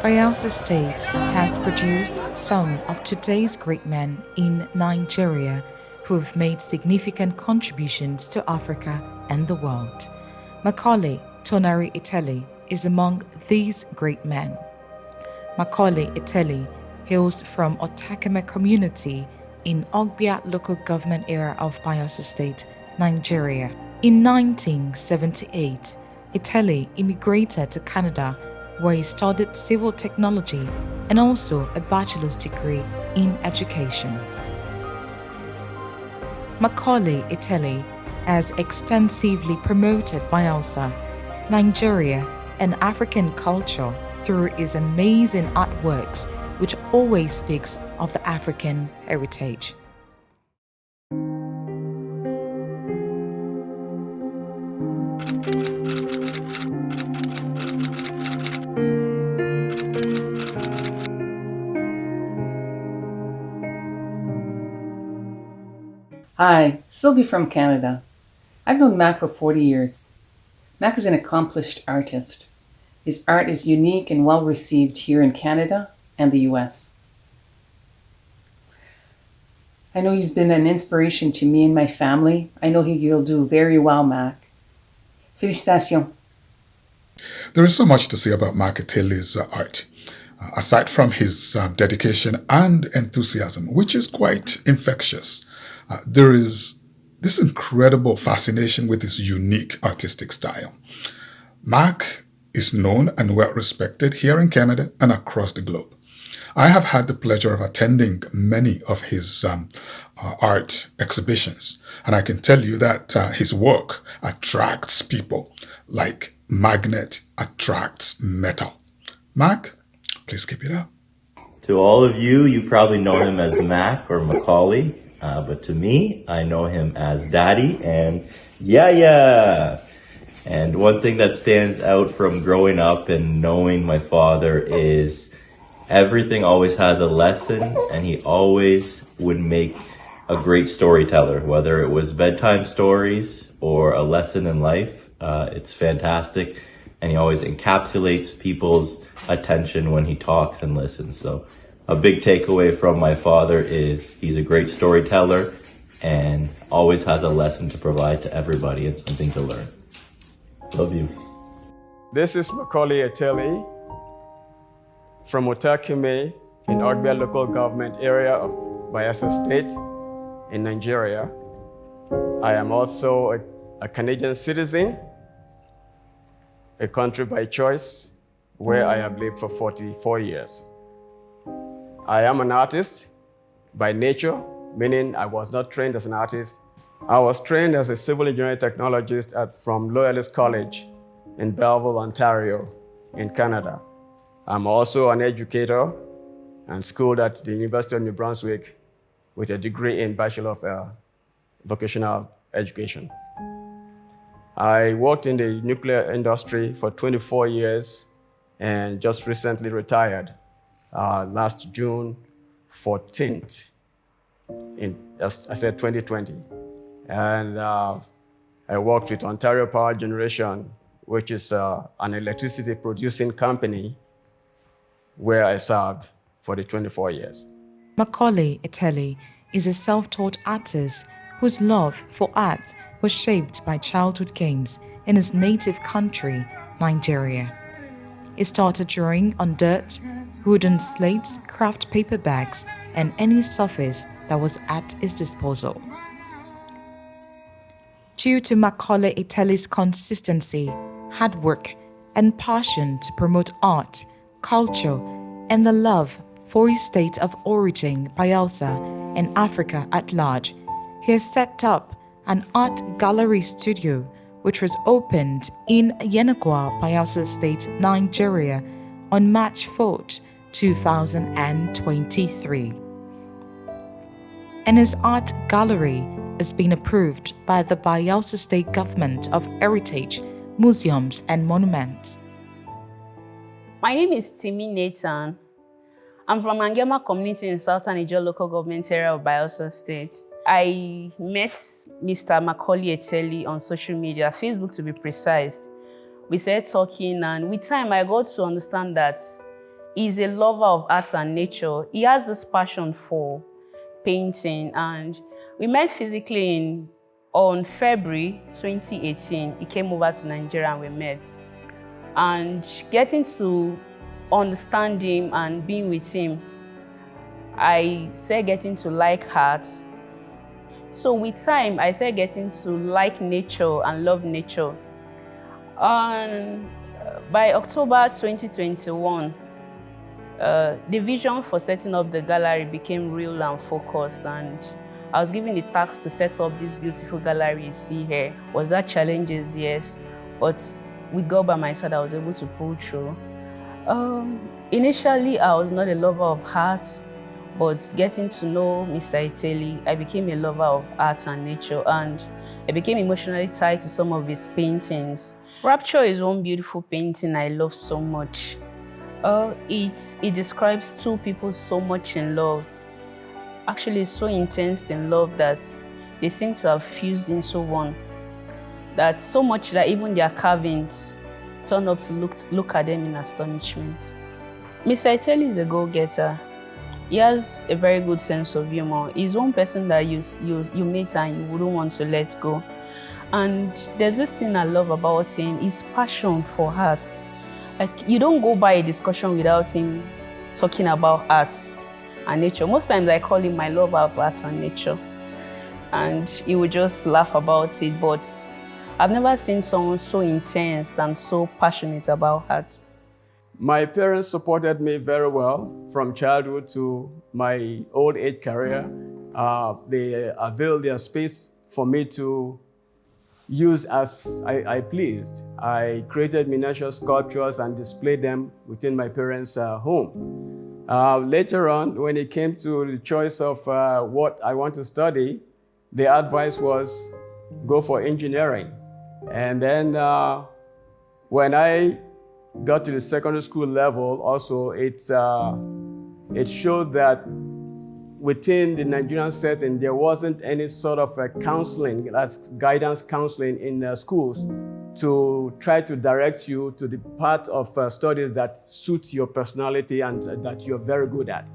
Bayelsa State has produced some of today's great men in Nigeria who have made significant contributions to Africa and the world. Macaulay Eteli is among these great men. Macaulay Eteli hails from Otakeme community in Ogbia local government area of Bayelsa State, Nigeria. In 1978, Eteli immigrated to Canada where he studied civil technology and also a bachelor's degree in education. Macaulay Eteli has extensively promoted Bayelsa, Nigeria, and African culture through his amazing artworks, which always speaks of the African heritage. Hi, Sylvie from Canada. I've known Mac for 40 years. Mac is an accomplished artist. His art is unique and well received here in Canada and the US. I know he's been an inspiration to me and my family. I know he'll do very well, Mac. Félicitations. There is so much to say about Mac Eteli's art. Aside from his dedication and enthusiasm, which is quite infectious, there is this incredible fascination with his unique artistic style. Mac is known and well respected here in Canada and across the globe. I have had the pleasure of attending many of his art exhibitions, and I can tell you that his work attracts people like magnet attracts metal. Mac, please keep it up. To all of you, you probably know him as Mac or Macaulay, but to me, I know him as Daddy and yeah. And one thing that stands out from growing up and knowing my father is everything always has a lesson, and he always would make a great storyteller, whether it was bedtime stories or a lesson in life. It's fantastic, and he always encapsulates people's attention when he talks and listens. So a big takeaway from my father is he's a great storyteller and always has a lesson to provide to everybody and something to learn. Love you. This is Macaulay Eteli from Otakeme in Ogbia local government area of Bayelsa State in Nigeria. I am also a Canadian citizen, a country by choice, where I have lived for 44 years. I am an artist by nature, meaning I was not trained as an artist. I was trained as a civil engineering technologist from Loyalist College in Belleville, Ontario, in Canada. I'm also an educator and schooled at the University of New Brunswick with a degree in Bachelor of Vocational Education. I worked in the nuclear industry for 24 years and just recently retired last June 14th, as I said, 2020. And I worked with Ontario Power Generation, which is an electricity producing company where I served for the 24 years. Macaulay Eteli is a self-taught artist whose love for art was shaped by childhood games in his native country, Nigeria. He started drawing on dirt, wooden slates, craft paper bags, and any surface that was at his disposal. Due to Macaulay Eteli's consistency, hard work, and passion to promote art, culture, and the love for his state of origin, Bayelsa, and Africa at large, he has set up an art gallery studio which was opened in Yenagoa, Bayelsa State, Nigeria on March 4th, 2023. And his art gallery has been approved by the Bayelsa State Government of Heritage, Museums and Monuments. My name is Timi Nathan. I'm from Angema community in Southern Niger local government area of Bayelsa State. I met Mr. Macaulay Eteli on social media, Facebook to be precise. We started talking, and with time I got to understand that He's a lover of arts and nature. He has this passion for painting, and we met physically on February 2018. He came over to Nigeria and we met. And getting to understand him and being with him, I started getting to like art. So with time, I started getting to like nature and love nature. And by October 2021, the vision for setting up the gallery became real and focused, and I was given the task to set up this beautiful gallery you see here. Was there challenges? Yes, but with God by my side, I was able to pull through. Initially, I was not a lover of art, but getting to know Mr. Eteli, I became a lover of art and nature, and I became emotionally tied to some of his paintings. Rapture is one beautiful painting I love so much. It describes two people so much in love. Actually, so intense in love that they seem to have fused into one. That's so much that even their carvings turn up to look at them in astonishment. Mr. Eteli is a go-getter. He has a very good sense of humor. He's one person that you meet and you wouldn't want to let go. And there's this thing I love about him, his passion for art. Like, you don't go by a discussion without him talking about art and nature. Most times I call him my lover of art and nature. And he would just laugh about it, but I've never seen someone so intense and so passionate about art. My parents supported me very well from childhood to my old age career. They availed their space for me to use as I pleased. I created miniature sculptures and displayed them within my parents' home. Later on, when it came to the choice of what I want to study, the advice was go for engineering. And then when I got to the secondary school level, also it showed that within the Nigerian setting, there wasn't any sort of counseling, that's guidance counseling in schools to try to direct you to the part of studies that suits your personality and that you're very good at.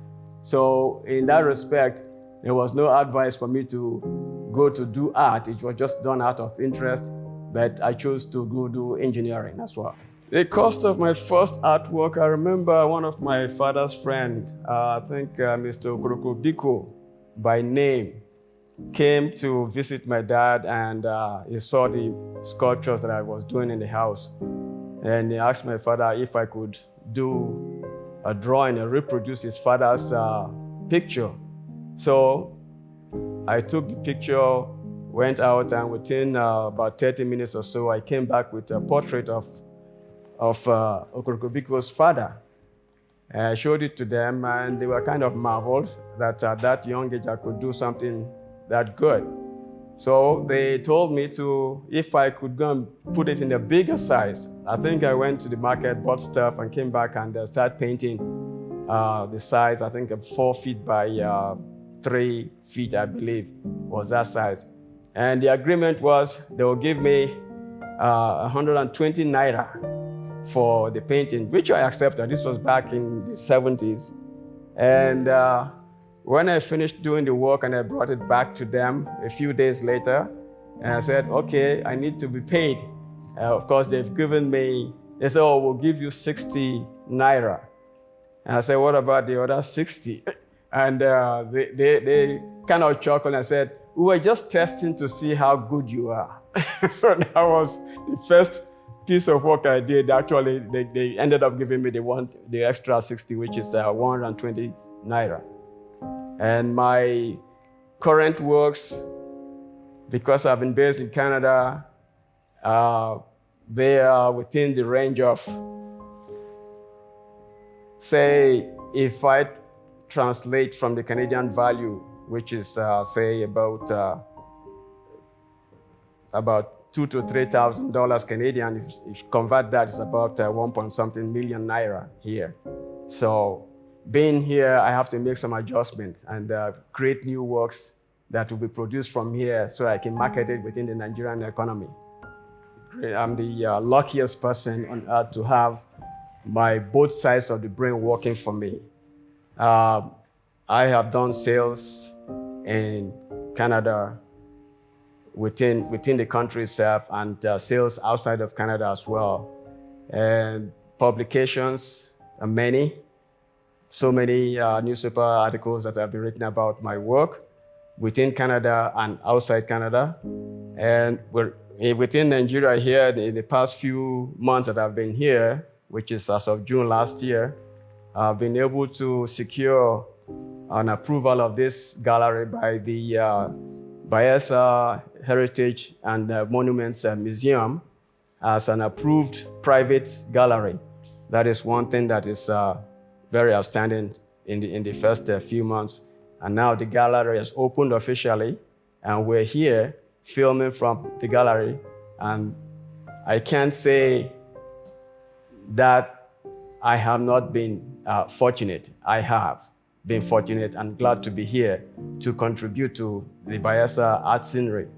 So in that respect, there was no advice for me to go to do art. It was just done out of interest, but I chose to go do engineering as well. The cost of my first artwork, I remember one of my father's friends, I think Mr. Biko by name, came to visit my dad, and he saw the sculptures that I was doing in the house. And he asked my father if I could do a drawing and reproduce his father's picture. So I took the picture, went out, and within about 30 minutes or so, I came back with a portrait of Okorokobiko's father. I showed it to them, and they were kind of marveled that at that young age I could do something that good. So they told me if I could go and put it in a bigger size. I think I went to the market, bought stuff, and came back and started painting the size. I think 4 feet by 3 feet, I believe, was that size. And the agreement was they will give me 120 naira for the painting, which I accepted. This was back in the 70s. And when I finished doing the work and I brought it back to them a few days later, and I said, okay, I need to be paid. Of course, they said, oh, we'll give you 60 naira. And I said, what about the other 60? And they kind of chuckled and said, we were just testing to see how good you are. So that was the first piece of work I did. Actually, they ended up giving me the extra 60, which is 120 naira. And my current works, because I've been based in Canada, they are within the range of, say, if I translate from the Canadian value, which is, say, about $2,000 to $3,000 Canadian. If you convert that, it's about 1.something million naira here. So being here, I have to make some adjustments and create new works that will be produced from here so I can market it within the Nigerian economy. I'm the luckiest person on earth to have my both sides of the brain working for me. I have done sales in Canada, within the country itself, and sales outside of Canada as well. And publications, many, so many newspaper articles that have been written about my work within Canada and outside Canada. And within Nigeria here, in the past few months that I've been here, which is as of June last year, I've been able to secure an approval of this gallery by the Bayelsa Heritage and Monuments Museum as an approved private gallery. That is one thing that is very outstanding in the first few months. And now the gallery has opened officially, and we're here filming from the gallery. And I can't say that I have not been fortunate. I have been fortunate and glad to be here to contribute to the Bayelsa art scenery,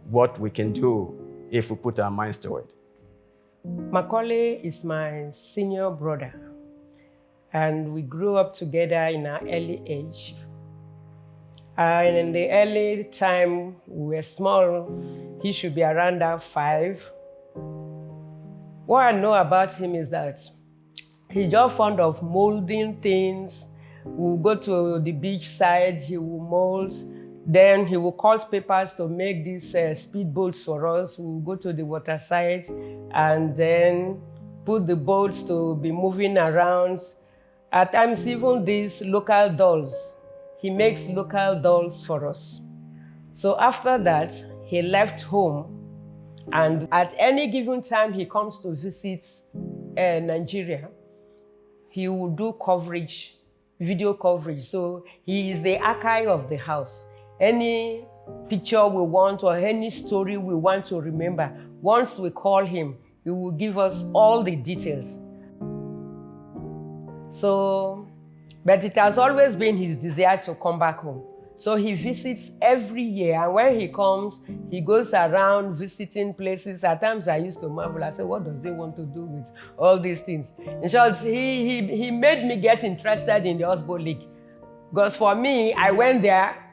what we can do if we put our minds to it. Macaulay is my senior brother, and we grew up together in our early age. And in the early time, we were small. He should be around 5. What I know about him is that he's just fond of molding things. We'll go to the beach side, he will mold. Then he will cut papers to make these speedboats for us. We'll go to the water side and then put the boats to be moving around. At times, even these local dolls. He makes local dolls for us. So after that, he left home, and at any given time he comes to visit Nigeria, he will do coverage, video coverage. So he is the archive of the house. Any picture we want or any story we want to remember, once we call him, he will give us all the details. But it has always been his desire to come back home. So he visits every year, and when he comes, he goes around visiting places. At times I used to marvel. I said, what does he want to do with all these things? In short, he made me get interested in the Osbo League. Because for me, I went there,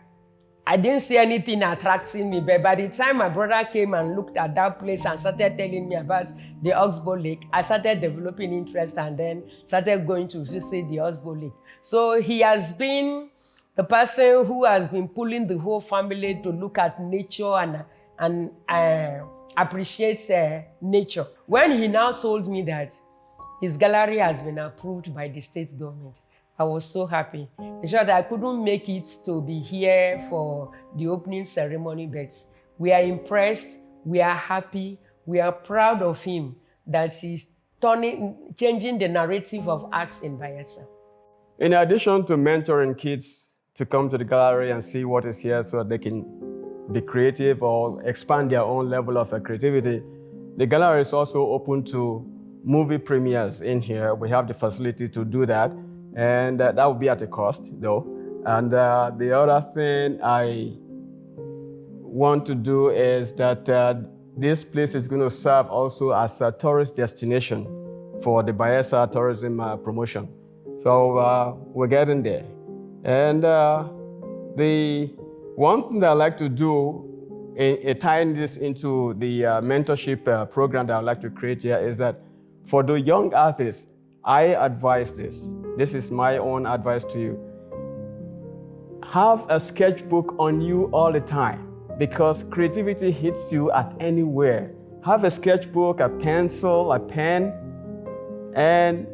I didn't see anything attracting me, but by the time my brother came and looked at that place and started telling me about the Oxbow Lake, I started developing interest and then started going to visit the Oxbow Lake. So he has been the person who has been pulling the whole family to look at nature and appreciate nature. When he now told me that his gallery has been approved by the state government, I was so happy. In short, I couldn't make it to be here for the opening ceremony, but we are impressed, we are happy, we are proud of him that he's changing the narrative of arts in Bayelsa. In addition to mentoring kids to come to the gallery and see what is here so they can be creative or expand their own level of creativity, the gallery is also open to movie premieres in here. We have the facility to do that. And that will be at a cost, though. And the other thing I want to do is that this place is going to serve also as a tourist destination for the Bayelsa tourism promotion. So we're getting there. And the one thing that I like to do, tying this into the mentorship program that I like to create here, is that for the young artists, I advise this. This is my own advice to you. Have a sketchbook on you all the time, because creativity hits you at anywhere. Have a sketchbook, a pencil, a pen, and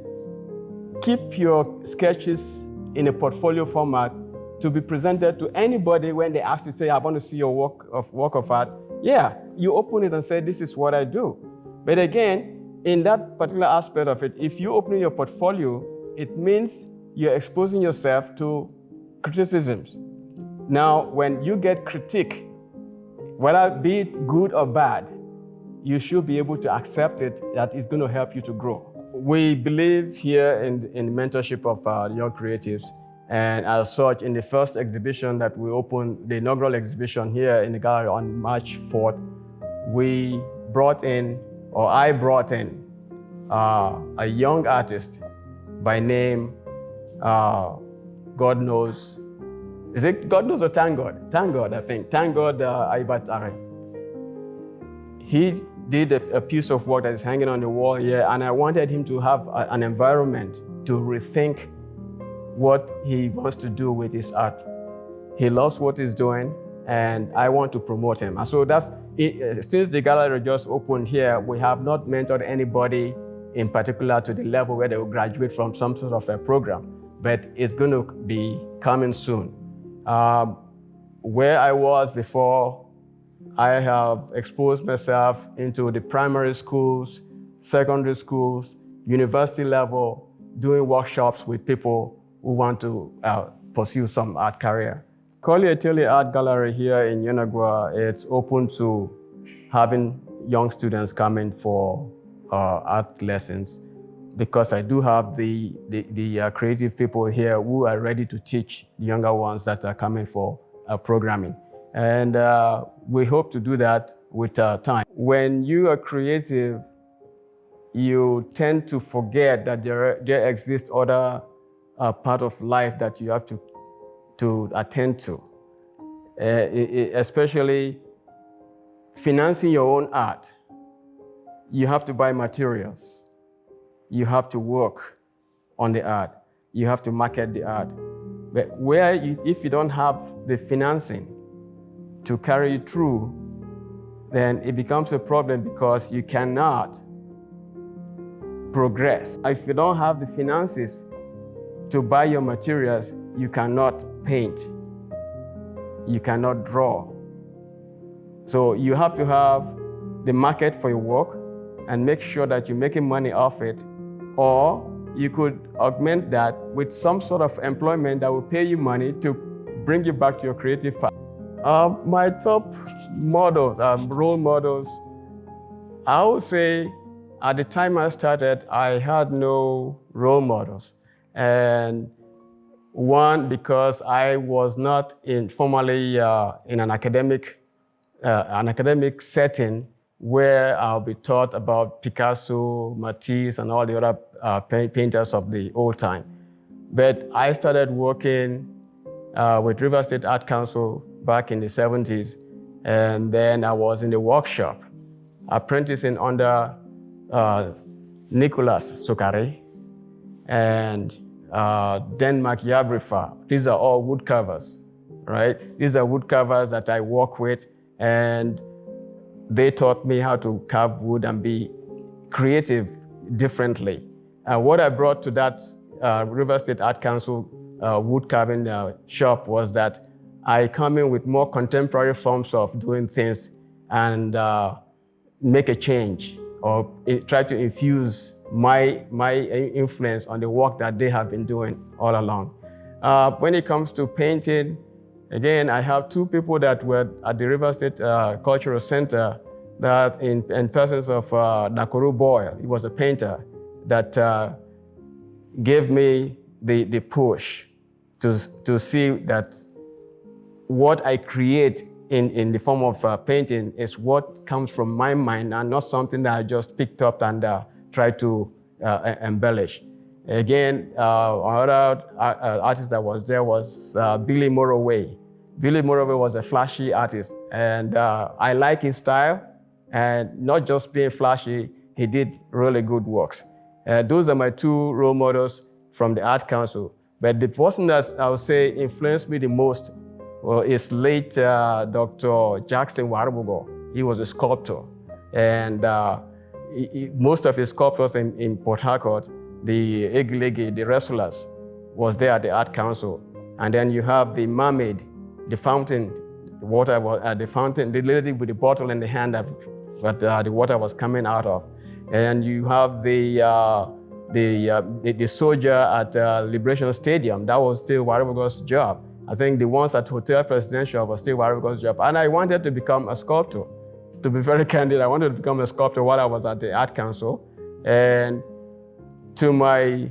keep your sketches in a portfolio format to be presented to anybody when they ask you, say, I want to see your work of art. Yeah, you open it and say, this is what I do. But again, in that particular aspect of it, if you open your portfolio, it means you're exposing yourself to criticisms. Now, when you get critique, whether be it good or bad, you should be able to accept it, that it's going to help you to grow. We believe here in mentorship of young creatives, and as such, in the first exhibition that we opened, the inaugural exhibition here in the gallery on March 4th, I brought in a young artist by name, God knows, is it God knows or Thank God? Thank God, I think. Thank God, Ayiba. He did a piece of work that is hanging on the wall here, and I wanted him to have an environment to rethink what he wants to do with his art. He loves what he's doing, and I want to promote him. And so that's it. Since the gallery just opened here, we have not mentored anybody in particular to the level where they will graduate from some sort of a program, but it's going to be coming soon. Where I was before, I have exposed myself into the primary schools, secondary schools, university level, doing workshops with people who want to pursue some art career. Macaulay Eteli Art Gallery here in Yenagoa, it's open to having young students coming for art lessons, because I do have the creative people here who are ready to teach the younger ones that are coming for programming. And we hope to do that with time. When you are creative, you tend to forget that there exists other part of life that you have to attend to. Especially financing your own art. You have to buy materials. You have to work on the art. You have to market the art. But if you don't have the financing to carry you through, then it becomes a problem, because you cannot progress. If you don't have the finances to buy your materials, you cannot paint. You cannot draw. So you have to have the market for your work and make sure that you're making money off it, or you could augment that with some sort of employment that will pay you money to bring you back to your creative path. My top models, role models, I would say at the time I started, I had no role models. And one, because I was not formally in an academic setting where I'll be taught about Picasso, Matisse, and all the other painters of the old time. But I started working with River State Art Council back in the 70s, and then I was in the workshop, apprenticing under Nicholas Sokare and Denmark Yabrifa. These are all wood carvers, right? These are wood carvers that I work with, and they taught me how to carve wood and be creative differently. What I brought to that River State Art Council wood carving shop was that I come in with more contemporary forms of doing things and make a change, or try to infuse my influence on the work that they have been doing all along. When it comes to painting, again, I have two people that were at the River State Cultural Center, that in persons of Nakuru Boyle. He was a painter that gave me the push to see that what I create in the form of painting is what comes from my mind, and not something that I just picked up and tried to embellish. Again, another artist that was there was Billy Moroway. Billy Moroway was a flashy artist, and I like his style, and not just being flashy, he did really good works. Those are my two role models from the Art Council. But the person that I would say influenced me the most is late Dr. Jackson Warubugo. He was a sculptor, and most of his sculptures in Port Harcourt, the Egilegi, the wrestlers, was there at the Art Council. And then you have the mermaid, the fountain, the water was at the fountain, the lady with the bottle in the hand that the water was coming out of. And you have the soldier at Liberation Stadium. That was still Warubugo's job. I think the ones at Hotel Presidential was still Warubugo's job. And I wanted to become a sculptor. To be very candid, I wanted to become a sculptor while I was at the Art Council. And to my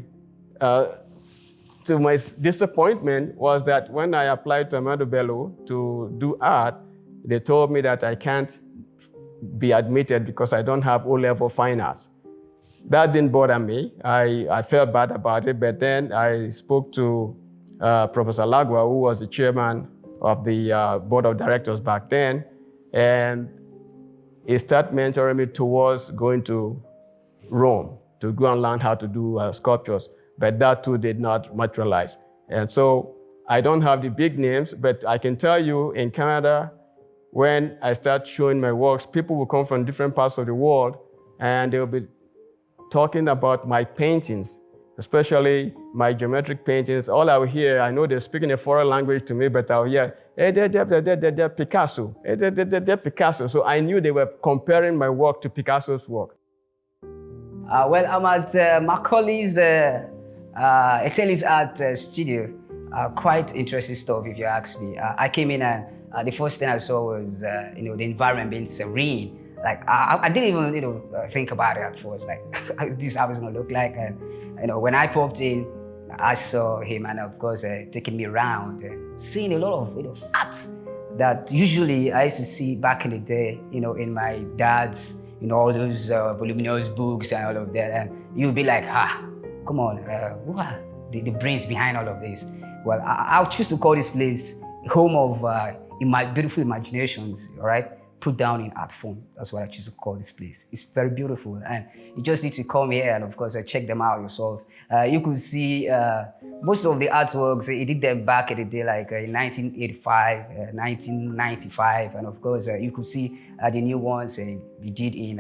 disappointment was that when I applied to Ahmadu Bello to do art, they told me that I can't be admitted because I don't have O-level fine arts. that didn't bother me. I felt bad about it, but then I spoke to Professor Lagwa, who was the chairman of the board of directors back then, and he started mentoring me towards going to Rome to go and learn how to do sculptures, but that too did not materialize. And so I don't have the big names, but I can tell you in Canada, when I start showing my works, people will come from different parts of the world and they'll be talking about my paintings, especially my geometric paintings. All I will hear, I know they're speaking a foreign language to me, but I'll hear, hey, they're Picasso, hey, they're Picasso. So I knew they were comparing my work to Picasso's work. Well, I'm at Macaulay's Eteli's art studio. Quite interesting stuff, if you ask me. I came in and the first thing I saw was, the environment being serene. Like I didn't even, think about it at first. Like this is how it's gonna look like. And when I popped in, I saw him, and of course, taking me around and seeing a lot of, art that usually I used to see back in the day, in my dad's, all those voluminous books and all of that. And you'd be like, come on, what are the brains behind all of this? Well, I'll choose to call this place home of my beautiful imaginations, all right? Put down in art form. That's what I choose to call this place. It's very beautiful, and you just need to come here and, of course, check them out yourself. You could see most of the artworks, he did them back in the day, like in 1985, 1995, and of course, you could see the new ones we did in,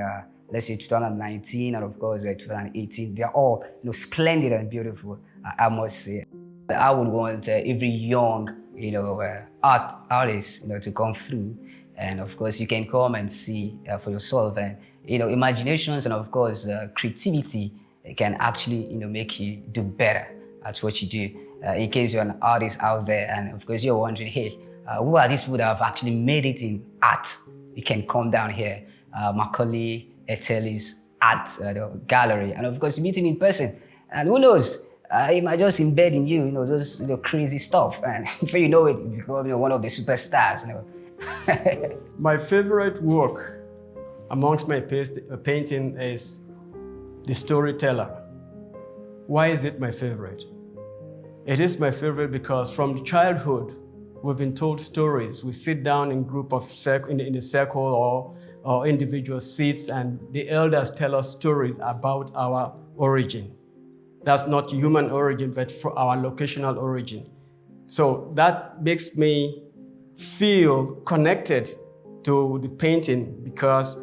let's say, 2019, and of course, 2018. They're all, splendid and beautiful, I must say. I would want every young, artist, to come through. And of course, you can come and see for yourself. And, imaginations and of course, creativity can actually, make you do better at what you do. In case you're an artist out there and of course, you're wondering, hey, who are these people that have actually made it in art? You can come down here, Macaulay Eteli's art gallery. And of course, you meet him in person. And who knows? He might just embed in you, those crazy stuff. And before you know it, you become one of the superstars. My favorite work amongst my painting is The Storyteller. Why is it my favorite? It is my favorite because from childhood, we've been told stories. We sit down in group of in a circle or individual seats, and the elders tell us stories about our origin. That's not human origin, but for our locational origin. So that makes me feel connected to the painting because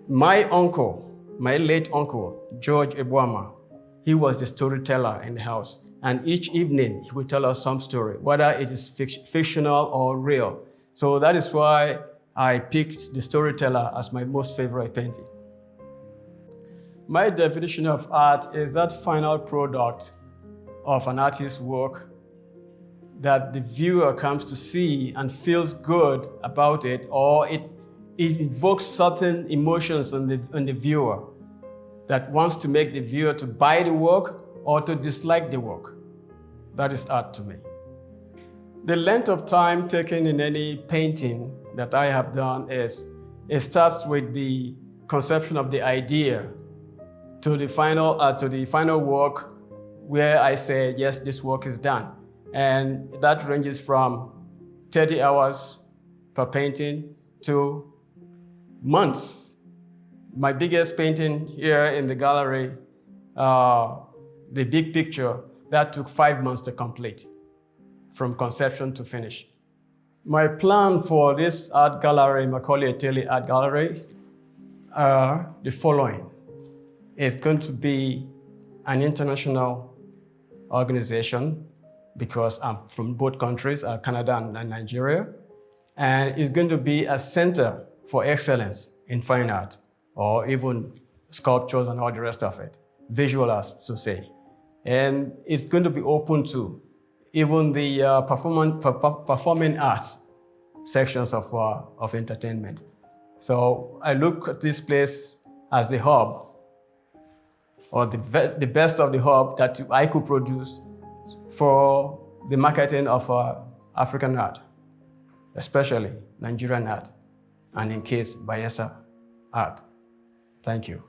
my uncle, my late uncle, George Ebuama, he was the storyteller in the house. And each evening he would tell us some story, whether it is fictional or real. So that is why I picked The Storyteller as my most favorite painting. My definition of art is that final product of an artist's work that the viewer comes to see and feels good about it, or it invokes certain emotions on the viewer that wants to make the viewer to buy the work or to dislike the work. That is art to me. The length of time taken in any painting that I have done is, it starts with the conception of the idea to the final work where I say, yes, this work is done. And that ranges from 30 hours per painting to months. My biggest painting here in the gallery, the big picture, that took 5 months to complete, from conception to finish. My plan for this art gallery, Macaulay Eteli Art Gallery, are the following. It's going to be an international organization because I'm from both countries, Canada and Nigeria. And it's going to be a center for excellence in fine art, or even sculptures and all the rest of it, visual arts, to say. And it's going to be open to even the performing arts sections of entertainment. So I look at this place as the hub, or the best of the hub that I could produce for the marketing of African art, especially Nigerian art, and in case Bayelsa art. Thank you.